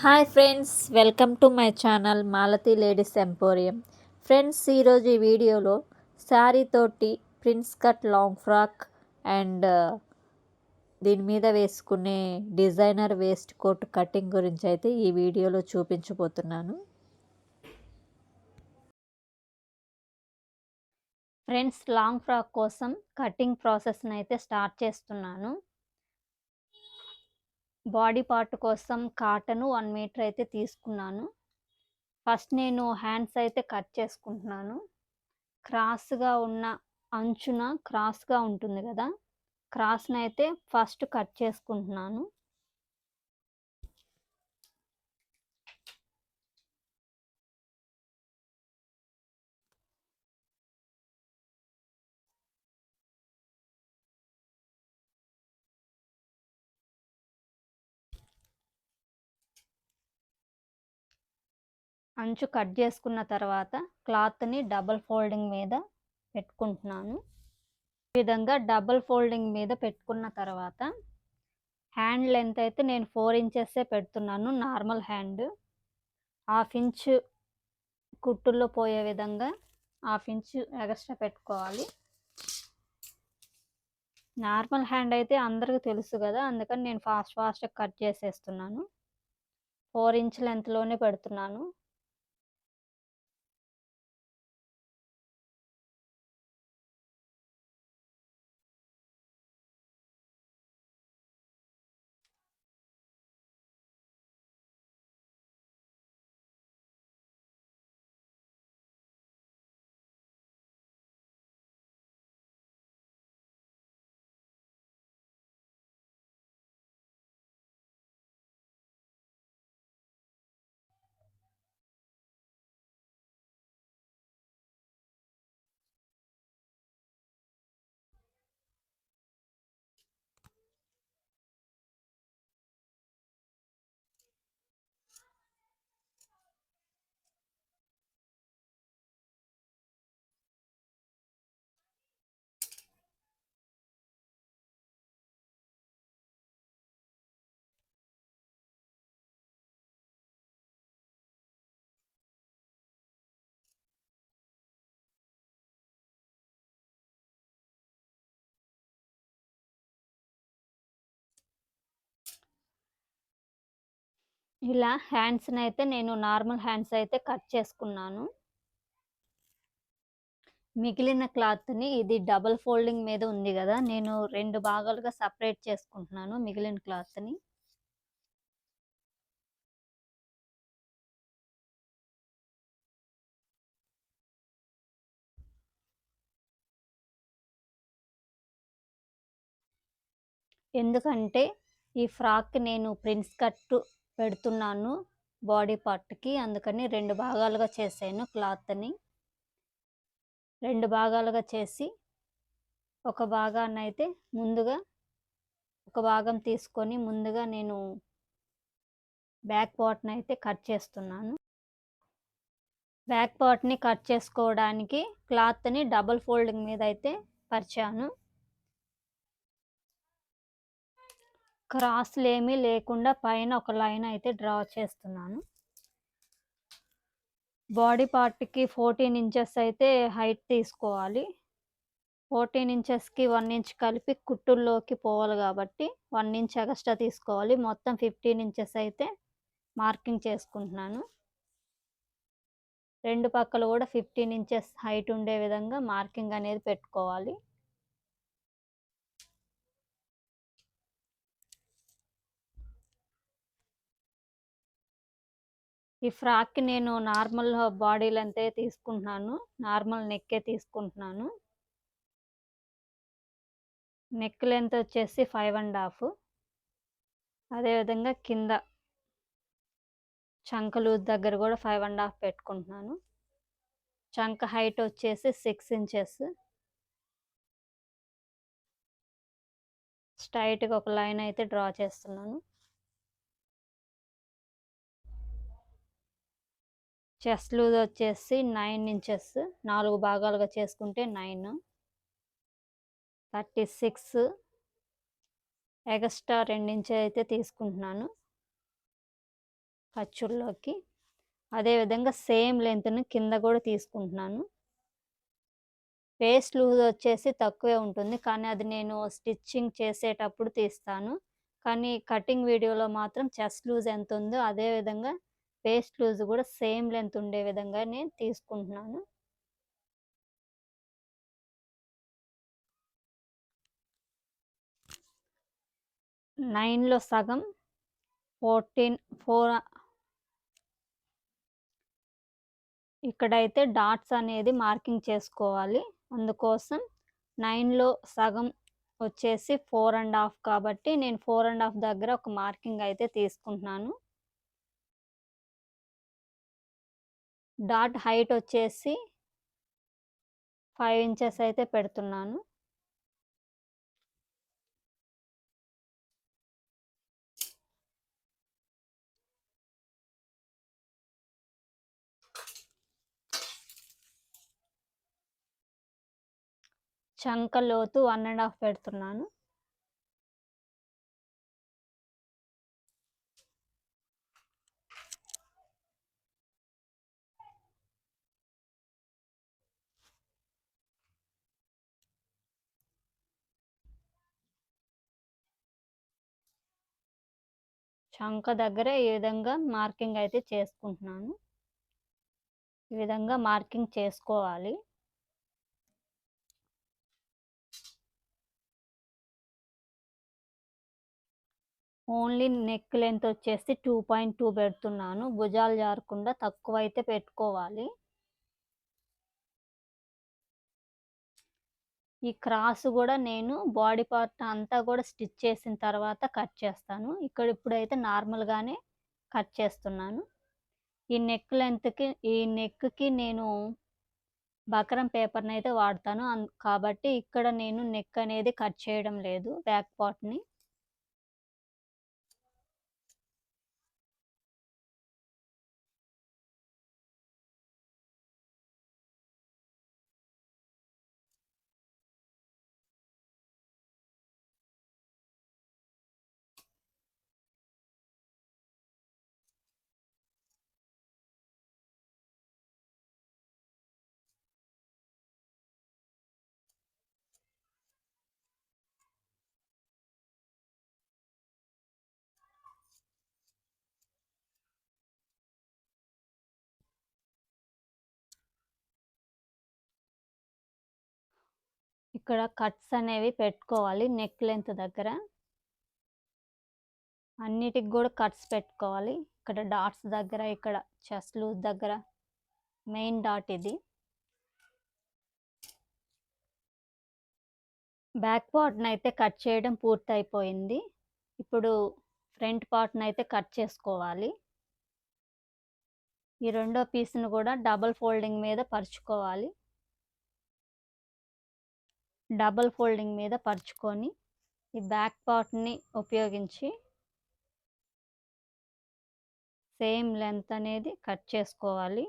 Hi friends, welcome to my channel Malathi ladies emporium. Friends, ఈరోజు ఈ వీడియోలో శారీ తోటి prince cut long frock and దీని మీద వేసుకునే డిజైనర్ వేస్ట్ కోట్ కటింగ్ గురించి అయితే ఈ వీడియోలో చూపించబోతున్నాను. ఫ్రెండ్స్, లాంగ్ ఫ్రాక్ కోసం కటింగ్ ప్రాసెస్ని అయితే స్టార్ట్ చేస్తున్నాను. బాడీ పార్ట్ కోసం కాటను 1 మీటర్ అయితే తీసుకున్నాను. ఫస్ట్ నేను హ్యాండ్స్ అయితే కట్ చేసుకుంటున్నాను. క్రాస్‌గా ఉన్న అంచున క్రాస్‌గా ఉంటుంది గదా! క్రాస్‌నైతే ఫస్ట్ కట్ చేసుకుంటున్నాను. అంచు కట్ చేసుకున్న తర్వాత క్లాత్‌ని డబుల్ ఫోల్డింగ్ మీద పెట్టుకుంటున్నాను. ఈ విధంగా డబుల్ ఫోల్డింగ్ మీద పెట్టుకున్న తర్వాత హ్యాండ్ లెంత్ అయితే నేను 4 ఇంచెసే పెడుతున్నాను. Normal hand. హాఫ్ ఇంచు కుట్టుల్లో పోయే విధంగా హాఫ్ ఇంచు ఎగస్ట్రా పెట్టుకోవాలి. నార్మల్ హ్యాండ్ అయితే అందరికి తెలుసు గదా! అందుకని నేను ఫాస్ట్‌గా కట్ చేసేస్తున్నాను. 4 ఇంచ్ లెంత్‌లోనే పెడుతున్నాను. ఇలా హ్యాండ్స్‌నైతే నేను నార్మల్ హ్యాండ్స్ అయితే కట్ చేసుకున్నాను. మిగిలిన క్లాత్‌ని ఇది డబుల్ ఫోల్డింగ్ మీద ఉంది గదా! నేను 2 భాగాలుగా సెపరేట్ చేసుకుంటున్నాను మిగిలిన క్లాత్‌ని. ఎందుకంటే ఈ ఫ్రాక్‌కి నేను ప్రిన్స్ కట్ పెడుతున్నాను బాడీ పార్ట్‌కి. అందుకని 2 భాగాలుగా చేశాను క్లాత్‌ని. 2 భాగాలుగా చేసి ఒక భాగాన్నయితే ముందుగా ఒక భాగం తీసుకొని ముందుగా నేను బ్యాక్ పార్ట్‌నయితే కట్ చేస్తున్నాను. బ్యాక్ పార్ట్‌ని కట్ చేసుకోవడానికి క్లాత్‌ని డబుల్ ఫోల్డింగ్ మీద అయితే పరిచాను. క్రాస్‌లేమీ లేకుండా పైన ఒక లైన్ అయితే డ్రా చేస్తున్నాను. బాడీ పార్ట్‌కి 14 ఇంచెస్ అయితే హైట్ తీసుకోవాలి. 14 ఇంచెస్‌కి 1 ఇంచ్ కలిపి కుట్టుల్లోకి పోవాలి కాబట్టి 1 ఇంచ్ ఎగస్ట్రా తీసుకోవాలి. మొత్తం 15 ఇంచెస్ అయితే మార్కింగ్ చేసుకుంటున్నాను. 2 పక్కల కూడా 15 ఇంచెస్ హైట్ ఉండే విధంగా మార్కింగ్ అనేది పెట్టుకోవాలి. ఈ ఫ్రాక్‌కి నేను నార్మల్ బాడీ లెంతే తీసుకుంటున్నాను. నార్మల్ నెక్కే తీసుకుంటున్నాను. నెక్ లెంత్ వచ్చేసి 5 ½ అదేవిధంగా కింద చంక లూజ్ దగ్గర కూడా 5 ½ పెట్టుకుంటున్నాను. చంక హైట్ వచ్చేసి 6 ఇంచెస్. స్ట్రెయిట్‌గా ఒక లైన్ అయితే డ్రా చేస్తున్నాను. చెస్ట్ లూజ్ వచ్చేసి 9 ఇంచెస్. 4 భాగాలుగా చేసుకుంటే 9. 36 ఎగస్ట్రా 2 ఇంచులు అయితే తీసుకుంటున్నాను. ఖర్చుల్లోకి. అదేవిధంగా సేమ్ లెంత్‌ని కింద కూడా తీసుకుంటున్నాను. వేస్ట్ లూజ్ వచ్చేసి తక్కువే ఉంటుంది. కానీ అది నేను స్టిచ్చింగ్ చేసేటప్పుడు తీస్తాను. కానీ కటింగ్ వీడియోలో మాత్రం చెస్ట్ లూజ్ ఎంతుందో అదే విధంగా వేస్ట్ లూజ్ కూడా సేమ్ లెంత్ ఉండే విధంగానే తీసుకుంటున్నాను. 9లో సగం 4 ఇక్కడైతే డాట్స్ అనేది మార్కింగ్ చేసుకోవాలి. అందుకోసం 9లో సగం వచ్చేసి 4½ కాబట్టి నేను 4½ దగ్గర ఒక మార్కింగ్ అయితే తీసుకుంటున్నాను. డాట్ హైట్ వచ్చేసి 5 ఇంచెస్ అయితే పెడుతున్నాను. చంక లోతు 1½ పెడుతున్నాను. చంక దగ్గర ఈ విధంగా మార్కింగ్ అయితే చేసుకుంటున్నాను. ఈ విధంగా మార్కింగ్ చేసుకోవాలి. ఓన్లీ నెక్ లెంత్ వచ్చేసి 2.2 పెడుతున్నాను. భుజాలు జారకుండా తక్కువైతే పెట్టుకోవాలి. ఈ క్రాస్ కూడా నేను బాడీ పార్ట్ అంతా కూడా స్టిచ్ చేసిన తర్వాత కట్ చేస్తాను. ఇప్పుడైతే నార్మల్‌గానే కట్ చేస్తున్నాను. ఈ నెక్‌కి నేను బకరం పేపర్‌నైతే వాడతాను. కాబట్టి ఇక్కడ నేను నెక్ అనేది కట్ చేయడం లేదు బ్యాక్ పార్ట్‌ని. ఇక్కడ కట్స్ అనేవి పెట్టుకోవాలి నెక్ లెంత్ దగ్గర. అన్నిటికి కూడా కట్స్ పెట్టుకోవాలి. ఇక్కడ డాట్స్ దగ్గర, ఇక్కడ చెస్ట్ లూజ్ దగ్గర మెయిన్ డాట్ ఇది. బ్యాక్ పార్ట్‌నైతే కట్ చేయడం పూర్తయిపోయింది. ఇప్పుడు ఫ్రంట్ పార్ట్‌నైతే కట్ చేసుకోవాలి. ఈ రెండో పీస్‌ని కూడా డబుల్ ఫోల్డింగ్ మీద పరుచుకోవాలి. డబుల్ ఫోల్డింగ్ మీద పరుచుకొని ఈ బ్యాక్ పార్ట్‌ని ఉపయోగించి సేమ్ లెంత్ అనేది కట్ చేసుకోవాలి.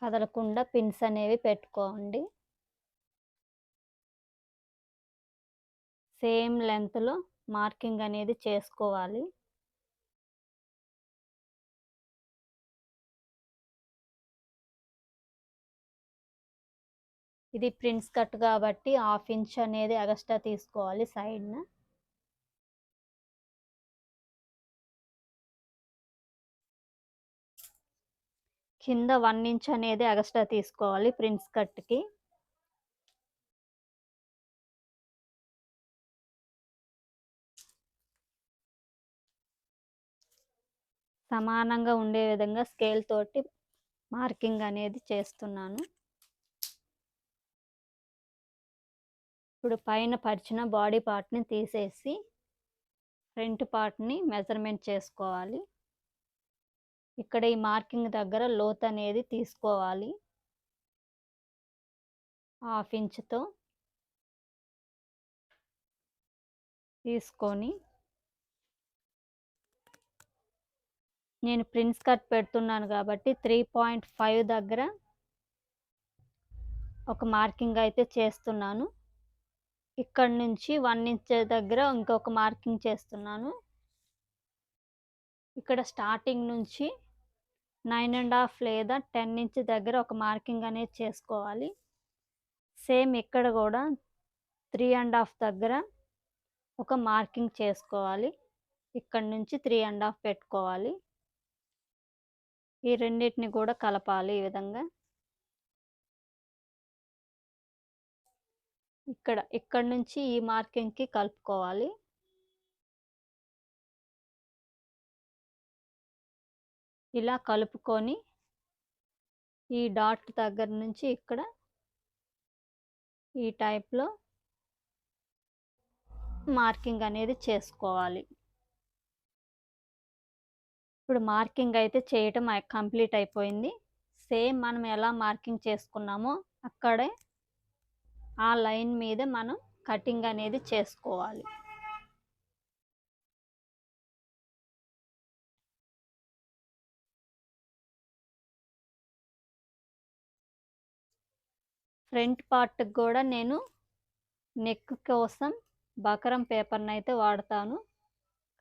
కదలకుండా పిన్స్ అనేవి పెట్టుకోండి. సేమ్ లెంత్‌లో మార్కింగ్ అనేది చేసుకోవాలి. ఇది ప్రిన్స్ కట్ కాబట్టి 1/2 ఇంచ్ అనేది ఎగస్ట్రా తీసుకోవాలి సైడ్‌న. కింద 1 ఇంచ్ అనేది ఎగస్ట్రా తీసుకోవాలి ప్రిన్స్ కట్‌కి. సమానంగా ఉండే విధంగా స్కేల్ తోటి మార్కింగ్ అనేది చేస్తున్నాను. ఇప్పుడు పైన పరిచిన బాడీ పార్ట్‌ని తీసేసి ఫ్రంట్ పార్ట్‌ని మెజర్‌మెంట్ చేసుకోవాలి. ఇక్కడ ఈ మార్కింగ్ దగ్గర లోత్ అనేది తీసుకోవాలి. 1/2 ఇంచ్‌తో తీసుకొని నేను ప్రిన్స్ కట్ పెడుతున్నాను కాబట్టి 3.5 దగ్గర ఒక మార్కింగ్ అయితే చేస్తున్నాను. ఇక్కడ నుంచి 1 ఇంచ్ దగ్గర ఇంకొక మార్కింగ్ చేస్తున్నాను. ఇక్కడ స్టార్టింగ్ నుంచి 9½ లేదా 10 ఇంచ్ దగ్గర ఒక మార్కింగ్ అనేది చేసుకోవాలి. సేమ్ ఇక్కడ కూడా 3½ దగ్గర ఒక మార్కింగ్ చేసుకోవాలి. ఇక్కడ నుంచి 3½ పెట్టుకోవాలి. ఈ రెండిటిని కూడా కలపాలి ఈ విధంగా. ఇక్కడ నుంచి ఈ మార్కింగ్‌కి కలుపుకోవాలి. ఇలా కలుపుకొని ఈ డాట్ దగ్గర నుంచి ఇక్కడ ఈ టైప్‌లో మార్కింగ్ అనేది చేసుకోవాలి. ఇప్పుడు మార్కింగ్ అయితే చేయటం కంప్లీట్ అయిపోయింది. సేమ్ మనం ఎలా మార్కింగ్ చేసుకున్నామో అక్కడే ఆ లైన్ మీద మనం కటింగ్ అనేది చేసుకోవాలి. ఫ్రంట్ పార్ట్‌కి కూడా నేను నెక్ కోసం బకరం పేపర్‌నైతే వాడతాను.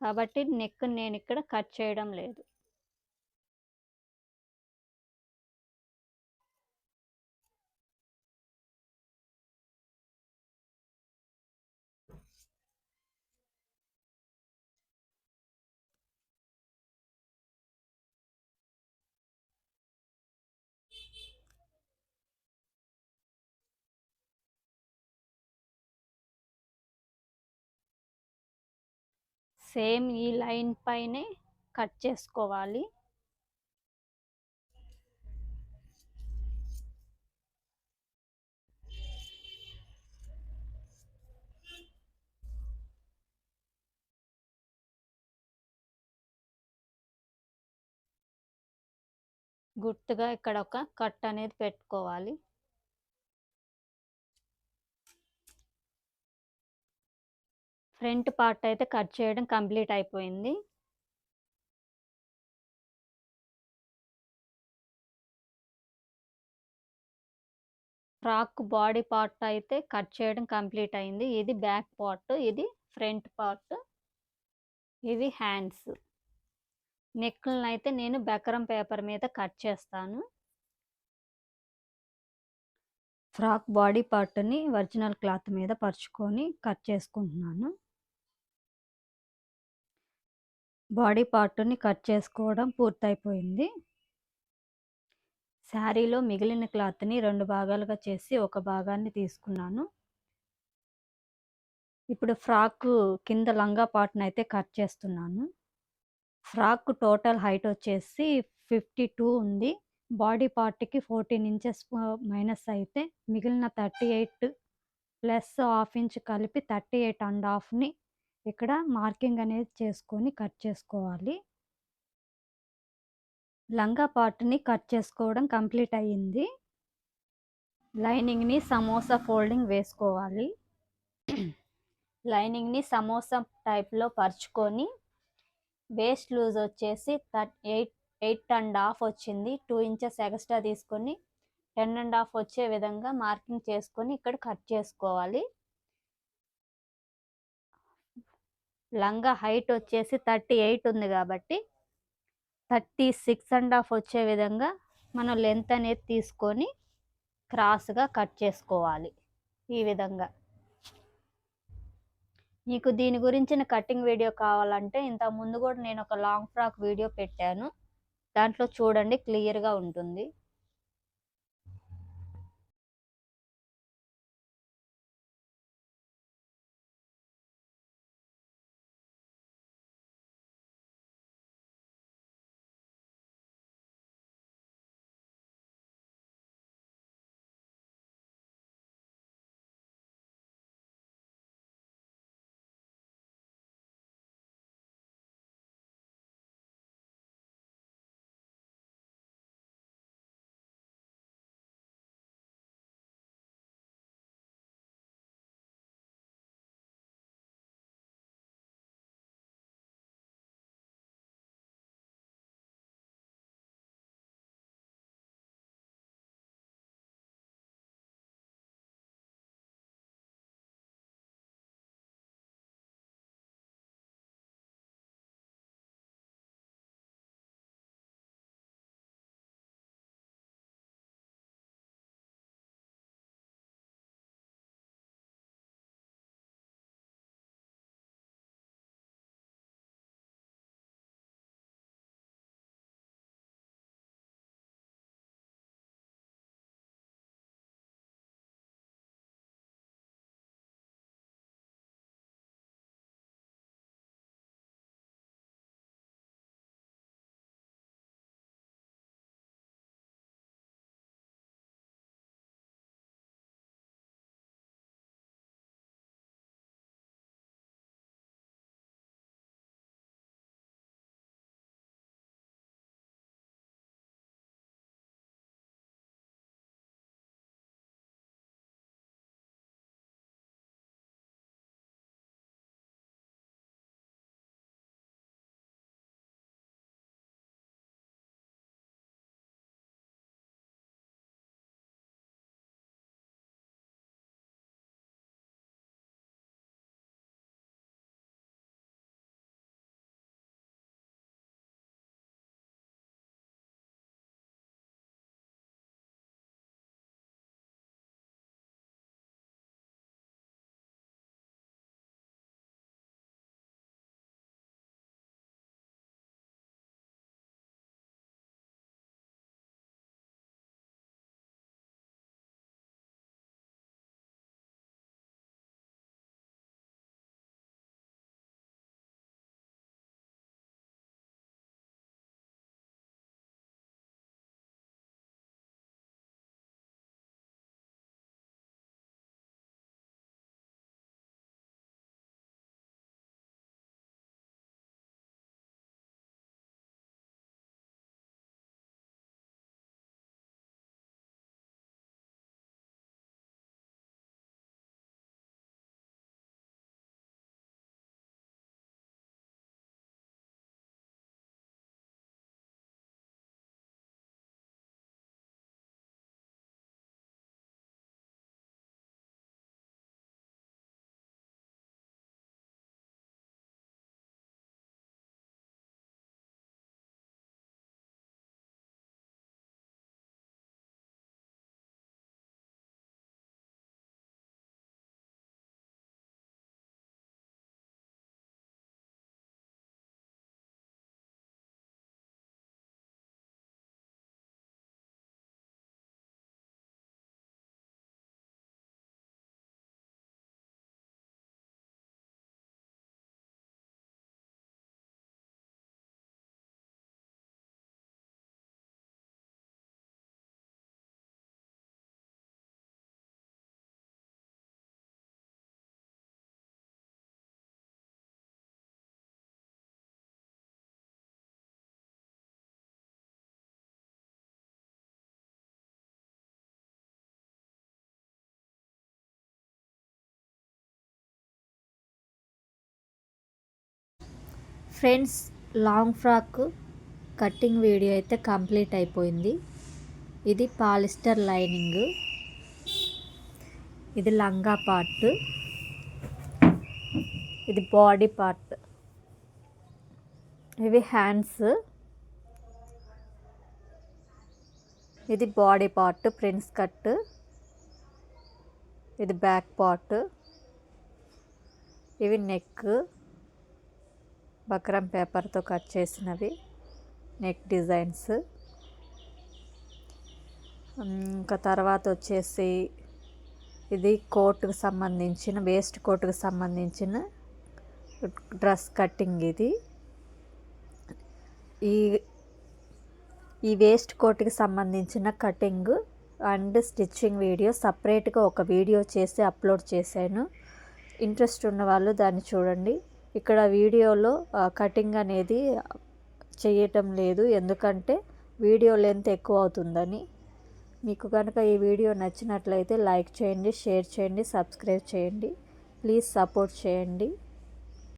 కాబట్టి నెక్‌ని నేనిక్కడ కట్ చేయడం లేదు. సేమ్ ఈ లైన్ పైనే కట్ చేసుకోవాలి. గుర్తుగా ఇక్కడ ఒక కట్ అనేది పెట్టుకోవాలి. ఫ్రంట్ పార్ట్ అయితే కట్ చేయడం కంప్లీట్ అయిపోయింది. ఫ్రాక్ బాడీ పార్ట్ అయితే కట్ చేయడం కంప్లీట్ అయింది. ఇది బ్యాక్ పార్ట్, ఇది ఫ్రంట్ పార్ట్, ఇవి హ్యాండ్స్. నెక్‌లనైతే నేను బకరం పేపర్ మీద కట్ చేస్తాను. ఫ్రాక్ బాడీ పార్ట్‌ని ఒరిజినల్ క్లాత్ మీద పరుచుకొని కట్ చేసుకుంటున్నాను. బాడీ పార్ట్‌ని కట్ చేసుకోవడం పూర్తయిపోయింది. శారీలో మిగిలిన క్లాత్‌ని 2 భాగాలుగా చేసి ఒక భాగాన్ని తీసుకున్నాను. ఇప్పుడు ఫ్రాకు కింద లంగా పార్ట్‌నైతే కట్ చేస్తున్నాను. ఫ్రాక్ టోటల్ హైట్ వచ్చేసి 52 ఉంది. బాడీ పార్ట్‌కి 14 ఇంచెస్ మైనస్ అయితే మిగిలిన 38 ప్లస్ హాఫ్ ఇంచ్ కలిపి 38½ ఇక్కడ మార్కింగ్ అనేది చేసుకొని కట్ చేసుకోవాలి. లంగా పార్ట్‌ని కట్ చేసుకోవడం కంప్లీట్ అయ్యింది. లైనింగ్‌ని సమోసా ఫోల్డింగ్ వేసుకోవాలి. లైనింగ్‌ని సమోసా టైప్‌లో పరుచుకొని వేస్ట్ లూజ్ వచ్చేసి 8½ వచ్చింది. 2 ఇంచెస్ ఎక్స్ట్రా తీసుకొని 10½ వచ్చే విధంగా మార్కింగ్ చేసుకొని ఇక్కడ కట్ చేసుకోవాలి. లంగా హైట్ వచ్చేసి 38 ఉంది కాబట్టి 36½ వచ్చే విధంగా మనం లెంత్ అనేది తీసుకొని క్రాస్‌గా కట్ చేసుకోవాలి. ఈ విధంగా. మీకు దీని గురించిన కటింగ్ వీడియో కావాలంటే ఇంతకుముందు కూడా నేను ఒక లాంగ్ ఫ్రాక్ వీడియో పెట్టాను. దాంట్లో చూడండి, క్లియర్‌గా ఉంటుంది. Friends, long frock cutting video అయితే కంప్లీట్ అయిపోయింది. ఇది పాలిస్టర్ లైనింగ్, ఇది లంగా పార్ట్, ఇది బాడీ పార్ట్, ఇవి హ్యాండ్స్, ఇది బాడీ పార్ట్ ప్రిన్స్ కట్, ఇది బ్యాక్ పార్ట్, ఇవి నెక్ బక్రం పేపర్తో కట్ చేసినవి నెక్ డిజైన్స్. ఇంకా తర్వాత వచ్చేసి ఇది కోట్కి సంబంధించిన వేస్ట్ కోట్కి సంబంధించిన డ్రెస్ కటింగ్. ఇది ఈ వేస్ట్ కోట్కి సంబంధించిన కటింగ్ అండ్ స్టిచ్చింగ్ వీడియో సపరేట్గా ఒక వీడియో చేసి అప్లోడ్ చేశాను. ఇంట్రెస్ట్ ఉన్న వాళ్ళు దాన్ని చూడండి. ఇక్కడ వీడియోలో కటింగ్ అనేది చేయటం లేదు, ఎందుకంటే వీడియో లెంత్ ఎక్కువ అవుతుందని. మీకు కనుక ఈ వీడియో నచ్చినట్లయితే లైక్ చేయండి, షేర్ చేయండి, సబ్స్క్రైబ్ చేయండి. ప్లీజ్ సపోర్ట్ చేయండి.